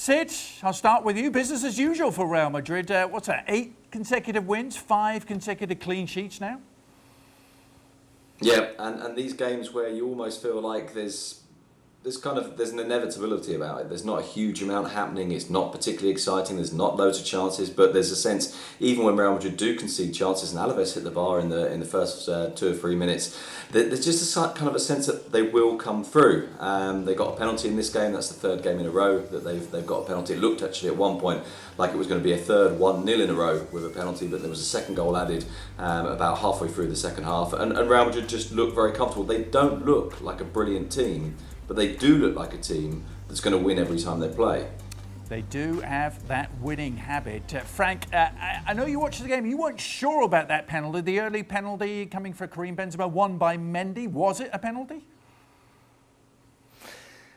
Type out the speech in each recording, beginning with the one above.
Sid, I'll start with you. Business as usual for Real Madrid. What's that, 8 consecutive wins, 5 consecutive clean sheets now? Yeah, and these games where you almost feel like there's an inevitability about it. There's not a huge amount happening. It's not particularly exciting. There's not loads of chances, but there's a sense, even when Real Madrid do concede chances, and Alaves hit the bar in the first 2 or 3 minutes, there's just a sense that they will come through. They got a penalty in this game. That's the 3rd game in a row that they've got a penalty. It looked actually at one point like it was going to be a third 1-0 in a row with a penalty, but there was a 2nd goal added about halfway through the second half, and Real Madrid just look very comfortable. They don't look like a brilliant team, but they do look like a team that's going to win every time they play. They do have that winning habit. Frank, I know you watched the game. You weren't sure about that penalty, the early penalty coming for Karim Benzema, won by Mendy. Was it a penalty?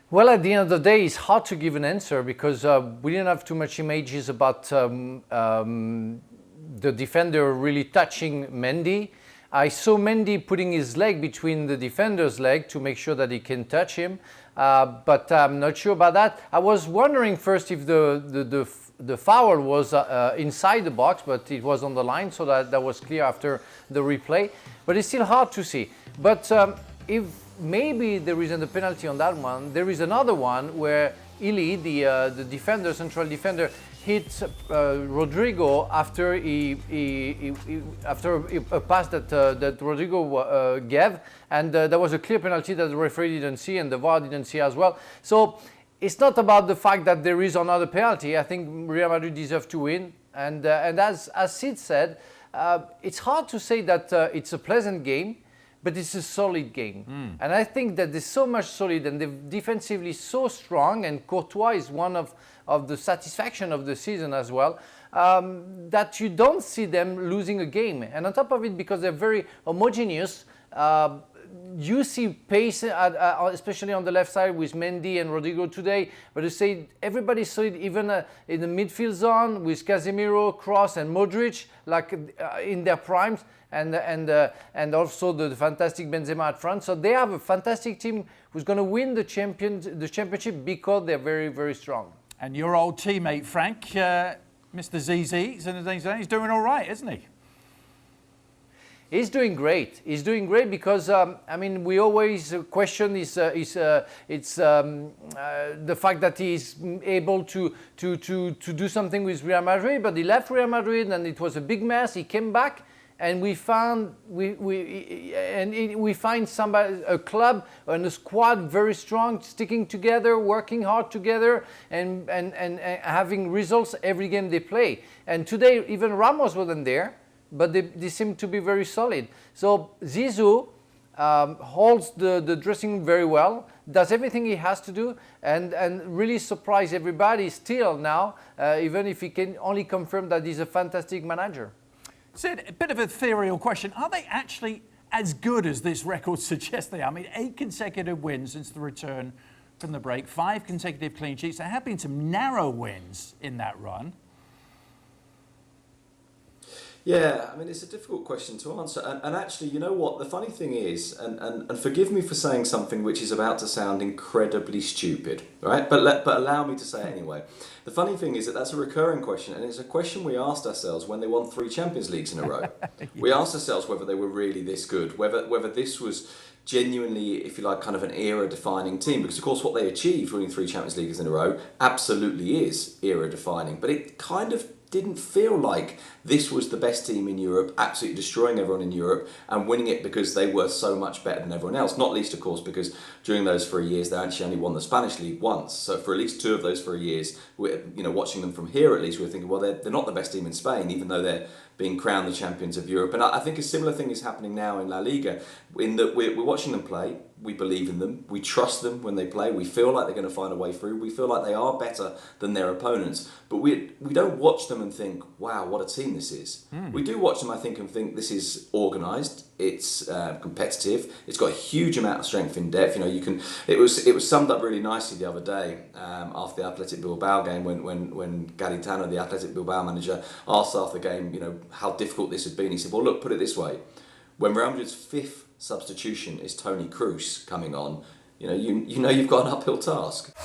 Well, at the end of the day, it's hard to give an answer because we didn't have too much images about the defender really touching Mendy. I saw Mendy putting his leg between the defender's leg to make sure that he can touch him, but I'm not sure about that. I was wondering first if the foul was inside the box, but it was on the line, so that was clear after the replay. But it's still hard to see. But if maybe there isn't a penalty on that one, there is another one where Ili, the defender, central defender, hit Rodrigo after after a pass that Rodrigo gave, and there was a clear penalty that the referee didn't see and the VAR didn't see as well. So it's not about the fact that there is another penalty. I think Real Madrid deserve to win, and as Sid said, it's hard to say that it's a pleasant game, but it's a solid game. And I think that there's so much solid and they're defensively so strong, and Courtois is one of the satisfaction of the season as well, that you don't see them losing a game. And on top of it, because they're very homogeneous, you see pace, especially on the left side with Mendy and Rodrigo today, but you say everybody saw it even in the midfield zone with Casemiro, Kroos and Modric, like in their primes, and also the fantastic Benzema at front. So they have a fantastic team who's going to win the championship because they're very, very strong. And your old teammate, Frank, Mr. ZZ, Zinedine Zidane, he's doing all right, isn't he? He's doing great. He's doing great because we always question the fact that he's able to do something with Real Madrid, but he left Real Madrid and it was a big mess. He came back, and we find somebody, a club and a squad very strong, sticking together, working hard together, and having results every game they play. And today even Ramos wasn't there, but they seem to be very solid. So Zizou holds the dressing room very well, does everything he has to do, and really surprise everybody still now, even if he can only confirm that he's a fantastic manager. Sid, a bit of a ethereal question. Are they actually as good as this record suggests they are? I mean, 8 consecutive wins since the return from the break, 5 consecutive clean sheets. There have been some narrow wins in that run. Yeah, I mean, it's a difficult question to answer. And actually, you know what? The funny thing is, and forgive me for saying something which is about to sound incredibly stupid, right? But allow me to say it anyway. The funny thing is that that's a recurring question, and it's a question we asked ourselves when they won 3 Champions Leagues in a row. Yes. We asked ourselves whether they were really this good, whether this was genuinely, if you like, kind of an era-defining team. Because, of course, what they achieved winning 3 Champions Leagues in a row absolutely is era-defining. But it kind of didn't feel like this was the best team in Europe, absolutely destroying everyone in Europe and winning it because they were so much better than everyone else. Not least, of course, because during those 3 years, they actually only won the Spanish league once. So for at least 2 of those 3 years, watching them from here at least, we were thinking, well, they're not the best team in Spain, even though they're being crowned the champions of Europe. And I think a similar thing is happening now in La Liga, in that we're watching them play, we believe in them, we trust them when they play, we feel like they're going to find a way through, we feel like they are better than their opponents, but we don't watch them and think, wow, what a team this is. We do watch them, I think, and think this is organised, it's competitive, it's got a huge amount of strength in depth. It was summed up really nicely the other day after the Athletic Bilbao game when Garitano, the Athletic Bilbao manager, asked after the game, how difficult this had been. He said, well, look, put it this way, when Real Madrid's 5th substitution is Toni Kroos coming on, you've got an uphill task.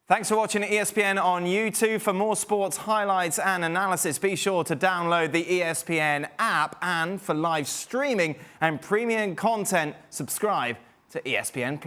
Thanks for watching ESPN on YouTube. For more sports highlights and analysis, be sure to download the ESPN app. And for live streaming and premium content, subscribe to ESPN+.